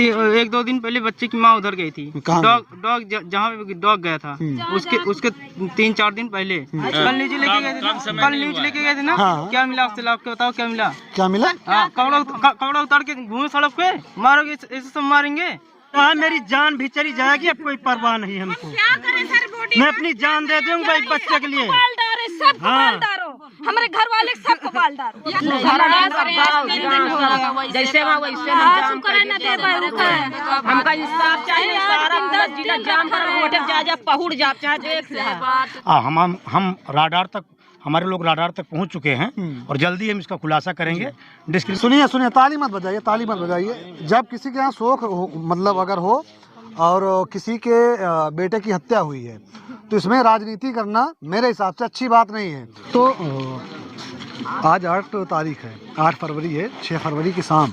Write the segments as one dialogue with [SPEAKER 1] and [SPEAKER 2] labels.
[SPEAKER 1] एक दो दिन पहले बच्चे की माँ उधर गई थी। डॉग जहाँ पे डॉग गया था उसके 3-4 दिन पहले कल न्यूज लेके गए थे ना। क्या मिला उससे? आपको बताओ क्या मिला? कपड़ा उतार के घूमे सड़क पे, मारोगे ऐसे सब मारेंगे?
[SPEAKER 2] मेरी जान भी चली जाएगी, अब कोई परवाह नहीं हमको।
[SPEAKER 3] क्या करें सर, बॉडी
[SPEAKER 2] मैं अपनी जान दे दूंगा भाई बच्चे के लिए।
[SPEAKER 3] सबको बालदार हो, हमारे घर वाले सबको बालदार हो।
[SPEAKER 4] जैसे हमका इंसाफ चाहिए, सारा जाम पर पहुड़ जा
[SPEAKER 2] हम राडार तक, हमारे लोग राडार तक पहुंच चुके हैं और जल्दी हम इसका खुलासा करेंगे। सुनिए, ताली मत बजाइए। जब किसी के यहाँ शोक मतलब अगर हो और किसी के बेटे की हत्या हुई है तो इसमें राजनीति करना मेरे हिसाब से अच्छी बात नहीं है। तो आज 8 तारीख है, 8 फरवरी है। 6 फरवरी की शाम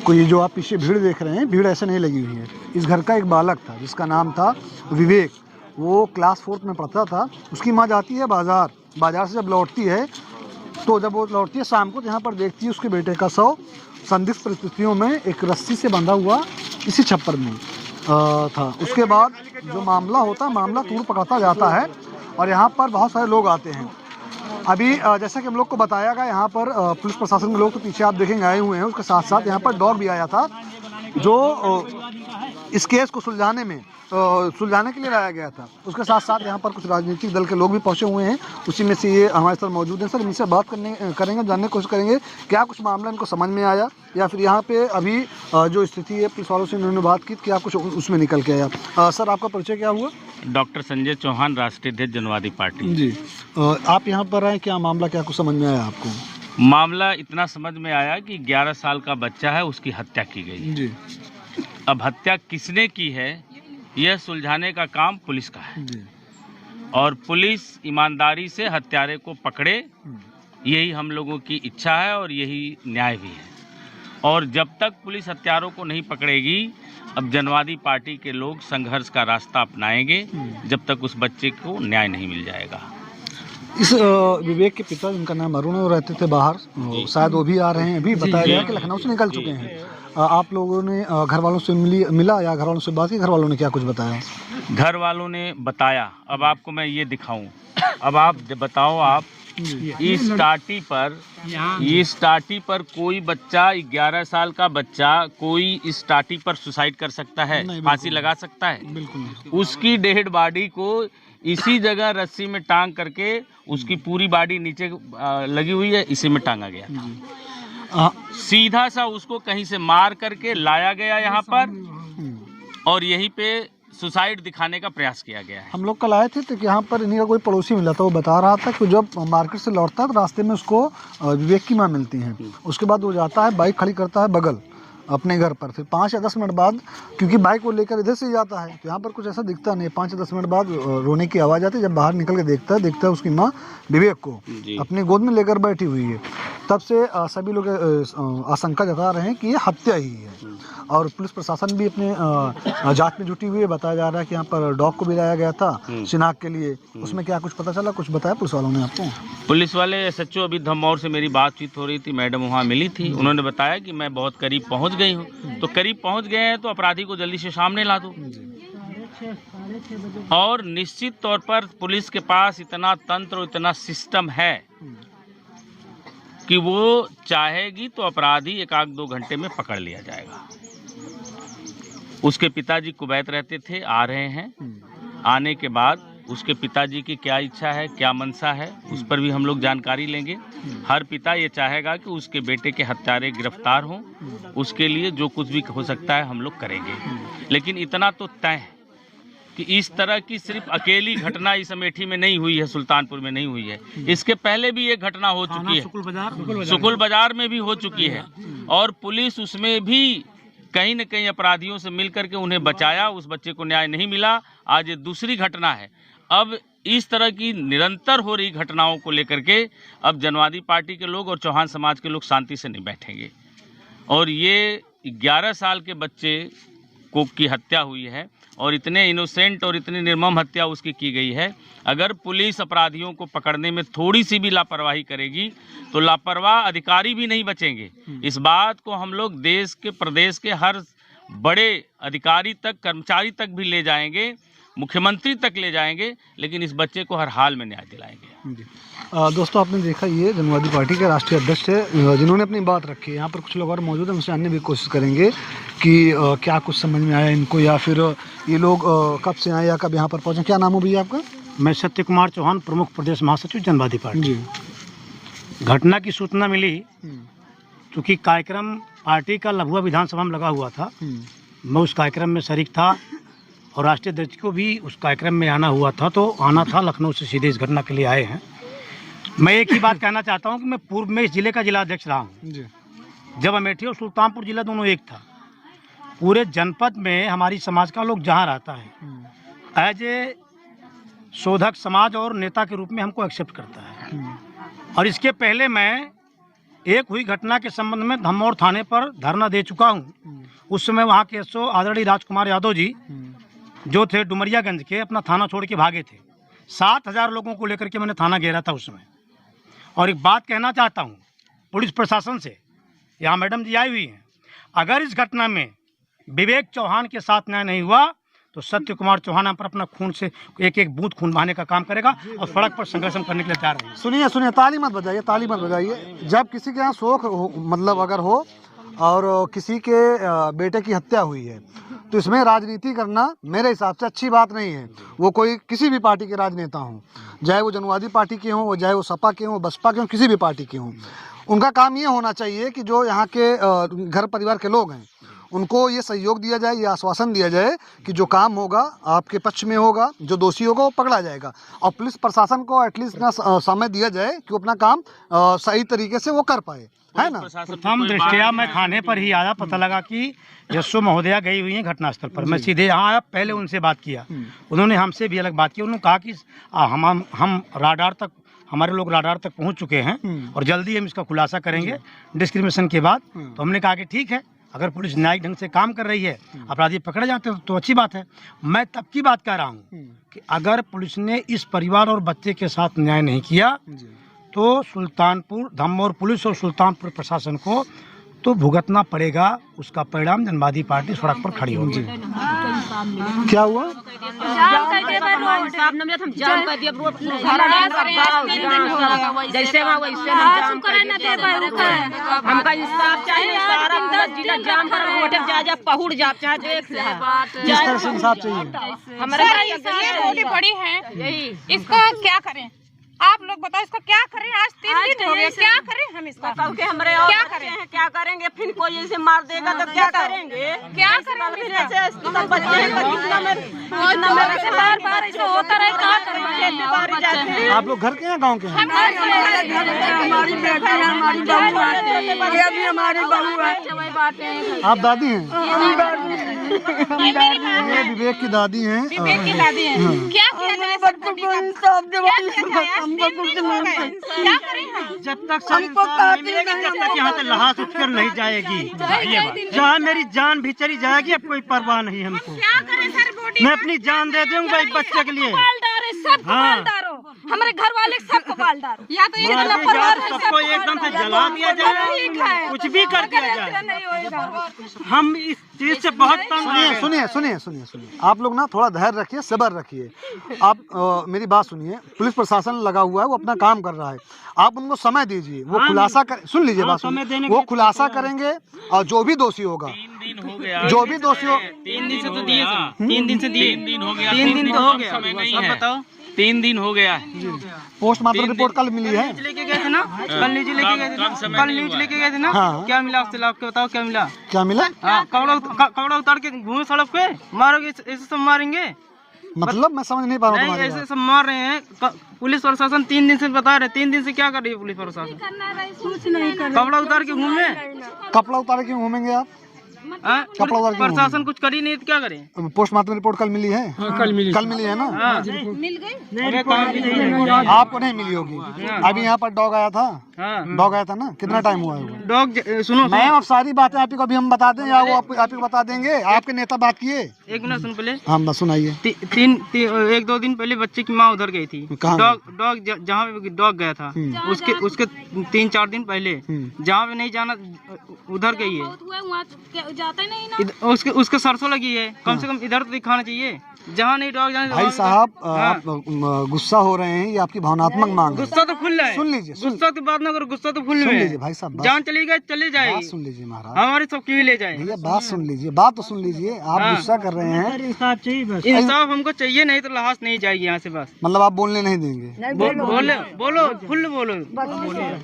[SPEAKER 2] को ये जो आप पीछे भीड़ देख रहे हैं, भीड़ ऐसे नहीं लगी हुई है। इस घर का एक बालक था जिसका नाम था विवेक। वो क्लास 4th में पढ़ता था। उसकी माँ जाती है बाजार से जब लौटती है तो जब वो लौटती है शाम को, यहाँ पर देखती है उसके बेटे का शव संदिग्ध परिस्थितियों में एक रस्सी से बंधा हुआ इसी छप्पर में था। उसके बाद जो मामला तूड़ पकड़ता जाता है और यहाँ पर बहुत सारे लोग आते हैं। अभी जैसा कि हम लोग को बताया गया, यहाँ पर पुलिस प्रशासन के लोग तो पीछे आप देखेंगे आए हुए हैं। उसके साथ साथ यहाँ पर डॉग भी आया था जो इस केस को सुलझाने के लिए लाया गया था। उसके साथ साथ यहाँ पर कुछ राजनीतिक दल के लोग भी पहुँचे हुए हैं। उसी में से ये हमारे साथ मौजूद हैं। सर, इनसे बात करेंगे, जानने की कोशिश करेंगे क्या कुछ मामला इनको समझ में आया या फिर यहाँ पे अभी जो स्थिति है पुलिस वालों से इन्होंने बात की, क्या कुछ उसमें निकल के आया। सर, आपका परिचय क्या हुआ?
[SPEAKER 5] डॉक्टर संजय चौहान, राष्ट्रीय अध्यक्ष जनवादी पार्टी।
[SPEAKER 2] जी, आप यहाँ पर आए, क्या मामला, क्या कुछ समझ में आया आपको?
[SPEAKER 5] मामला इतना समझ में आया कि 11 साल का बच्चा है, उसकी हत्या की गई जी। अब हत्या किसने की है यह सुलझाने का काम पुलिस का है जी। और पुलिस ईमानदारी से हत्यारे को पकड़े, यही हम लोगों की इच्छा है और यही न्याय भी है। और जब तक पुलिस हत्यारों को नहीं पकड़ेगी, अब जनवादी पार्टी के लोग संघर्ष का रास्ता अपनाएंगे जब तक उस बच्चे को न्याय नहीं मिल जाएगा।
[SPEAKER 2] इस विवेक के पिता, जिनका नाम अरुण है, वो रहते थे बाहर, शायद वो भी आ रहे हैं। अभी बताया गया कि लखनऊ से निकल चुके हैं। आप लोगों ने घर वालों से मिला या घर वालों से बात की? घर वालों ने क्या कुछ बताया?
[SPEAKER 5] घर वालों ने बताया, अब आपको मैं ये दिखाऊं। अब आप बताओ, आप इस टाटी पर कोई बच्चा, 11 साल का बच्चा, कोई इस टाटी पर सुसाइड कर सकता है? फांसी लगा सकता है? बिल्कुल। उसकी डेड बॉडी को इसी जगह रस्सी में टांग करके, उसकी पूरी बॉडी नीचे लगी हुई है, इसी में टांगा गया। सीधा सा उसको कहीं से मार करके लाया गया यहाँ पर और यहीं पे सुसाइड दिखाने का प्रयास किया गया है।
[SPEAKER 2] हम लोग कल आए थे तो यहाँ पर इन्हीं का कोई पड़ोसी मिला था। वो बता रहा था कि जब मार्केट से लौटता है तो रास्ते में उसको विवेक की माँ मिलती हैं। उसके बाद वो जाता है, बाइक खड़ी करता है बगल अपने घर पर। फिर 5 या 10 मिनट बाद, क्योंकि बाइक वो लेकर इधर से जाता है तो यहाँ पर कुछ ऐसा दिखता नहीं। 5 या 10 मिनट बाद रोने की आवाज़ आती है। जब बाहर निकल के देखता है उसकी माँ विवेक को अपनी गोद में लेकर बैठी हुई है। तब से सभी लोग आशंका जता रहे हैं कि ये हत्या ही है। और पुलिस प्रशासन भी अपने जांच में जुटी हुई है। बताया जा रहा है कि यहाँ पर डॉग को भी लाया गया था शिनाख्त के लिए। उसमें क्या कुछ पता चला, कुछ बताया पुलिस वालों ने आपको?
[SPEAKER 5] पुलिस वाले SHO अभी धमौर से मेरी बातचीत हो रही थी, मैडम वहाँ मिली थी। उन्होंने बताया कि मैं बहुत करीब पहुँच गई हूँ। तो करीब पहुँच गए हैं तो अपराधी को जल्दी से सामने ला दो। और निश्चित तौर पर पुलिस के पास इतना तंत्र और इतना सिस्टम है कि वो चाहेगी तो अपराधी 1-2 घंटे में पकड़ लिया जाएगा। उसके पिताजी कुवैत रहते थे, आ रहे हैं। आने के बाद उसके पिताजी की क्या इच्छा है, क्या मनसा है, उस पर भी हम लोग जानकारी लेंगे। हर पिता ये चाहेगा कि उसके बेटे के हत्यारे गिरफ्तार हों। उसके लिए जो कुछ भी हो सकता है हम लोग करेंगे। लेकिन इतना तो तय है कि इस तरह की सिर्फ अकेली घटना इस अमेठी में नहीं हुई है, सुल्तानपुर में नहीं हुई है। इसके पहले भी एक घटना हो चुकी है, सुकुल बाजार में भी हो चुकी है। और पुलिस उसमें भी कहीं न कहीं अपराधियों से मिलकर के उन्हें बचाया। उस बच्चे को न्याय नहीं मिला। आज ये दूसरी घटना है। अब इस तरह की निरंतर हो रही घटनाओं को लेकर के अब जनवादी पार्टी के लोग और चौहान समाज के लोग शांति से नहीं बैठेंगे। और ये 11 साल के बच्चे को की हत्या हुई है और इतने इनोसेंट और इतनी निर्मम हत्या उसकी की गई है। अगर पुलिस अपराधियों को पकड़ने में थोड़ी सी भी लापरवाही करेगी तो लापरवाह अधिकारी भी नहीं बचेंगे। इस बात को हम लोग देश के, प्रदेश के हर बड़े अधिकारी तक, कर्मचारी तक भी ले जाएंगे, मुख्यमंत्री तक ले जाएंगे, लेकिन इस बच्चे को हर हाल में न्याय दिलाएंगे।
[SPEAKER 2] दोस्तों, आपने देखा ये जनवादी पार्टी के राष्ट्रीय अध्यक्ष है जिन्होंने अपनी बात रखी है। यहाँ पर कुछ लोग और मौजूद हैं, उनसे जानने की कोशिश करेंगे कि क्या कुछ समझ में आया इनको, या फिर ये लोग कब से आए या कब यहाँ पर पहुँचे। क्या नाम हो भैया आपका?
[SPEAKER 6] मैं सत्य कुमार चौहान, प्रमुख प्रदेश महासचिव जनवादी पार्टी। घटना की सूचना मिली, क्योंकि कार्यक्रम पार्टी का लभुआ विधानसभा में लगा हुआ था। मैं उस कार्यक्रम में शरीक था और राष्ट्रीय अध्यक्ष को भी उस कार्यक्रम में आना हुआ था, तो आना था। लखनऊ से सीधे इस घटना के लिए आए हैं। मैं एक ही बात कहना चाहता हूं कि मैं पूर्व में इस जिले का जिला अध्यक्ष रहा हूं। जब अमेठी और सुल्तानपुर जिला दोनों एक था। पूरे जनपद में हमारी समाज का लोग जहां रहता है, एज ए शोधक समाज और नेता के रूप में हमको एक्सेप्ट करता है। और इसके पहले मैं एक हुई घटना के संबंध में धमौर थाने पर धरना दे चुका हूं। उस समय वहाँ के एसओ आदरणीय राजकुमार यादव जी जो थे डुमरियागंज के, अपना थाना छोड़ के भागे थे। 7,000 लोगों को लेकर के मैंने थाना घेरा था उस समय। और एक बात कहना चाहता हूँ पुलिस प्रशासन से, यहाँ मैडम जी आई हुई हैं, अगर इस घटना में विवेक चौहान के साथ न्याय नहीं हुआ तो सत्य कुमार चौहान हम पर अपना खून से एक एक बूंद खून बहाने का काम करेगा और सड़क पर संघर्ष करने के लिए तैयार है।
[SPEAKER 2] सुनिए सुनिए, ताली मत बजाइए, ताली मत बजाइए। जब किसी के यहाँ शोक मतलब अगर हो और किसी के बेटे की हत्या हुई है तो इसमें राजनीति करना मेरे हिसाब से अच्छी बात नहीं है। वो कोई किसी भी पार्टी के राजनेता हों, चाहे वो जनवादी पार्टी के हों, चाहे वो सपा के हों, बसपा के हों, किसी भी पार्टी के हों, उनका काम ये होना चाहिए कि जो यहाँ के घर परिवार के लोग हैं उनको ये सहयोग दिया जाए, ये आश्वासन दिया जाए कि जो काम होगा आपके पक्ष में होगा, जो दोषी होगा वो पकड़ा जाएगा। और पुलिस प्रशासन को एटलीस्ट इतना समय दिया जाए कि वो अपना काम सही तरीके से वो कर पाए, है ना।
[SPEAKER 6] प्रथम दृष्टया मैं थाने पर ही आया, पता लगा कि यशो महोदया गई हुई हैं घटनास्थल पर। मैं सीधे यहाँ आया, पहले उनसे बात किया। उन्होंने हमसे भी अलग बात की। उन्होंने कहा कि हम राडार तक, हमारे लोग राडार तक पहुँच चुके हैं और जल्दी हम इसका खुलासा करेंगे डिस्क्रिमिनेशन के बाद। तो हमने कहा कि ठीक है, अगर पुलिस न्यायिक ढंग से काम कर रही है, अपराधी पकड़े जाते हैं तो अच्छी बात है। मैं तब की बात कह रहा हूँ कि अगर पुलिस ने इस परिवार और बच्चे के साथ न्याय नहीं किया तो सुल्तानपुर धमौर पुलिस और सुल्तानपुर प्रशासन को तो भुगतना पड़ेगा। उसका परिणाम जनवादी पार्टी सड़क पर खड़ी होगी।
[SPEAKER 2] क्या हुआ?
[SPEAKER 4] जैसे हमका इंसाफ चाहिए, सारा जिला जाम कर पहुड़ जा चाहे
[SPEAKER 2] किस तरह से इंसाफ चाहिए?
[SPEAKER 3] हमारे बड़ी है, इसका क्या करें आप लोग बताओ, इसको क्या करें? आज 3 दिन हो गए, क्या करें हम इसका?
[SPEAKER 4] के हमारे क्या करें? क्या करेंगे? फिर कोई ऐसे मार देगा तो क्या करेंगे?
[SPEAKER 3] क्या करेंगे? बार ऐसा होता रहे, क्या करेंगे?
[SPEAKER 2] आप लोग घर के हैं, गाँव के हैं?
[SPEAKER 3] हमारी बेटी है, हमारी बहू है, ये भी हमारी बहू है।
[SPEAKER 2] आप दादी हैं? ये विवेक की दादी हैं।
[SPEAKER 3] विवेक की दादी है। क्या किया जाए? बच्चों को इंसाफ दिवाइए, हमको कुछ नहीं है। क्या करें हम?
[SPEAKER 6] जब तक हमको नहीं मिलेगी, जब तक यहाँ से लहास उठकर नहीं जाएगी, जहाँ मेरी जान भी चली जाएगी, अब कोई परवाह नहीं हमको।
[SPEAKER 3] क्या करें सर? बॉडी
[SPEAKER 6] मैं अपनी जान दे दूंगा भाई बच्चे के लिए।
[SPEAKER 3] सबको बालदारो, हमारे घर वाले सबको बालदारो, या तो ये
[SPEAKER 6] सबको एकदम से जला दिया जाए, कुछ भी कर दिया जाए। हम इस चीज से बहुत
[SPEAKER 2] सुनिए, आप लोग ना थोड़ा धैर्य रखिए, सब्र रखिए। आप मेरी बात सुनिए। पुलिस प्रशासन लगा हुआ है, वो अपना काम कर रहा है। आप उनको समय दीजिए, वो खुलासा कर, सुन लीजिए बात, वो खुलासा करेंगे और जो भी दोषी होगा,
[SPEAKER 5] 3 दिन हो गया,
[SPEAKER 2] जो भी दोषी हो,
[SPEAKER 1] 3 दिन से तो दिए, 3 दिन से दिए,
[SPEAKER 5] 3 दिन हो गया,
[SPEAKER 1] 3 दिन तो हो गया,
[SPEAKER 5] समय नहीं
[SPEAKER 1] अब
[SPEAKER 5] है।
[SPEAKER 1] बताओ।
[SPEAKER 5] 3 दिन हो गया।
[SPEAKER 2] पोस्टमार्टम रिपोर्ट कल मिली है।
[SPEAKER 1] लेके गए थे ना, कल न्यूज लेके गए थे ना, कल न्यूज लेके गए थे ना।
[SPEAKER 2] हाँ।
[SPEAKER 1] क्या मिला उससे? आपके बताओ क्या मिला?
[SPEAKER 2] क्या मिला?
[SPEAKER 1] हाँ, कपड़ा उतार के घूमे सड़क पे, मारोगे ऐसे सब मारेंगे?
[SPEAKER 2] मतलब मैं समझ नहीं पा रहा हूँ
[SPEAKER 1] नहीं,
[SPEAKER 2] तुम्हारी
[SPEAKER 1] ऐसे
[SPEAKER 2] बात।
[SPEAKER 1] सब मार रहे हैं। पुलिस प्रशासन 3 दिन से बता रहे, 3 दिन से क्या कर रही है पुलिस प्रशासन?
[SPEAKER 3] कुछ नहीं कर
[SPEAKER 1] कपड़ा उतार के घूमे,
[SPEAKER 2] कपड़ा उतार के घूमेंगे आप?
[SPEAKER 1] हाँ?
[SPEAKER 2] कपड़ा उतार के
[SPEAKER 1] प्रशासन कुछ कर ही नहीं तो क्या करें?
[SPEAKER 2] पोस्टमार्टम रिपोर्ट कल मिली है? कल मिली है ना?
[SPEAKER 1] हाँ।
[SPEAKER 3] मिल गई?
[SPEAKER 2] आपको नहीं मिली होगी। अभी यहाँ पर डॉग आया था,
[SPEAKER 1] हाँ।
[SPEAKER 2] डॉग आया था ना, कितना टाइम हुआ है वो?
[SPEAKER 1] डॉग सुनो,
[SPEAKER 2] मैं अब सारी बातें आप ही को अभी हम बता दें या वो आप ही को बता देंगे? आपके नेता बात किए?
[SPEAKER 1] 1 मिनट सुन पहले।
[SPEAKER 2] हाँ बस सुनाइए।
[SPEAKER 1] 1-2 दिन पहले बच्चे की माँ उधर गई थी।
[SPEAKER 2] कहाँ?
[SPEAKER 1] डॉग जहाँ पे डॉग गया था, उसके 3-4 दिन पहले जहाँ पे नहीं जाना उधर गई है।
[SPEAKER 7] जाता ही नहीं ना।
[SPEAKER 1] उसके सरसों लगी है, कम से कम इधर तो दिखाना चाहिए। जहाँ नहीं डॉग जाने
[SPEAKER 2] भाई साहब आप गुस्सा हो रहे हैं, ये आपकी भावनात्मक मांग है।
[SPEAKER 1] गुस्सा तो फुल है,
[SPEAKER 2] सुन लीजिए,
[SPEAKER 1] गुस्सा की बात ना करो, गुस्सा तो फुल
[SPEAKER 2] सुन
[SPEAKER 1] में
[SPEAKER 2] लीजिए भाई साहब,
[SPEAKER 1] जान चली गई चले जाए,
[SPEAKER 2] बात सुन लीजिए महाराज,
[SPEAKER 1] हमारे सब क्यों ले जाए
[SPEAKER 2] भैया बात सुन लीजिए, बात तो सुन लीजिए। आप गुस्सा कर रहे हैं,
[SPEAKER 6] इंसाफ चाहिए बस।
[SPEAKER 1] इंसाफ हमको चाहिए, नहीं तो लाश नहीं जाएगी यहाँ से बस।
[SPEAKER 2] मतलब आप बोलने नहीं देंगे?
[SPEAKER 1] बोलो फुल बोलो।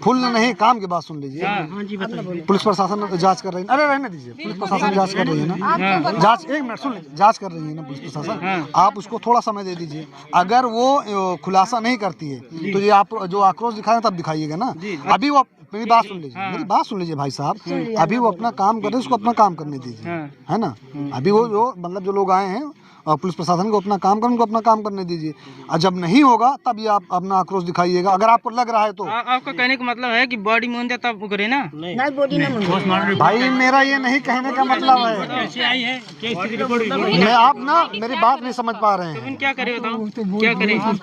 [SPEAKER 2] फुल नहीं, काम की बात सुन लीजिए। पुलिस प्रशासन जांच कर रही है, अरे रहने दीजिए, पुलिस प्रशासन जांच कर रही है ना, जांच, एक मिनट सुन लीजिए, जांच कर रही है ना पुलिस प्रशासन, आप उसको थोड़ा समय दे दीजिए। अगर वो खुलासा नहीं करती है तो ये आप जो आक्रोश दिखाए तब दिखाइएगा ना। अभी वो, मेरी बात सुन लीजिए, मेरी बात सुन लीजिए भाई साहब, अभी वो अपना काम कर रहे हैं, उसको अपना काम करने दीजिए, है ना। अभी वो जो मतलब जो लोग आए हैं और पुलिस प्रशासन को अपना काम उनको अपना काम करने दीजिए, और जब नहीं होगा तब ये आप अपना आक्रोश दिखाइएगा, अगर आपको लग रहा है तो।
[SPEAKER 1] आपका कहने का मतलब है कि बॉडी मूंद जाए तब करे ना?
[SPEAKER 4] नहीं बॉडी नहीं,
[SPEAKER 2] भाई मेरा ये नहीं कहने का मतलब है, मैं आप ना मेरी बात नहीं समझ पा रहे हैं।
[SPEAKER 1] क्या करे बताओ, क्या करे?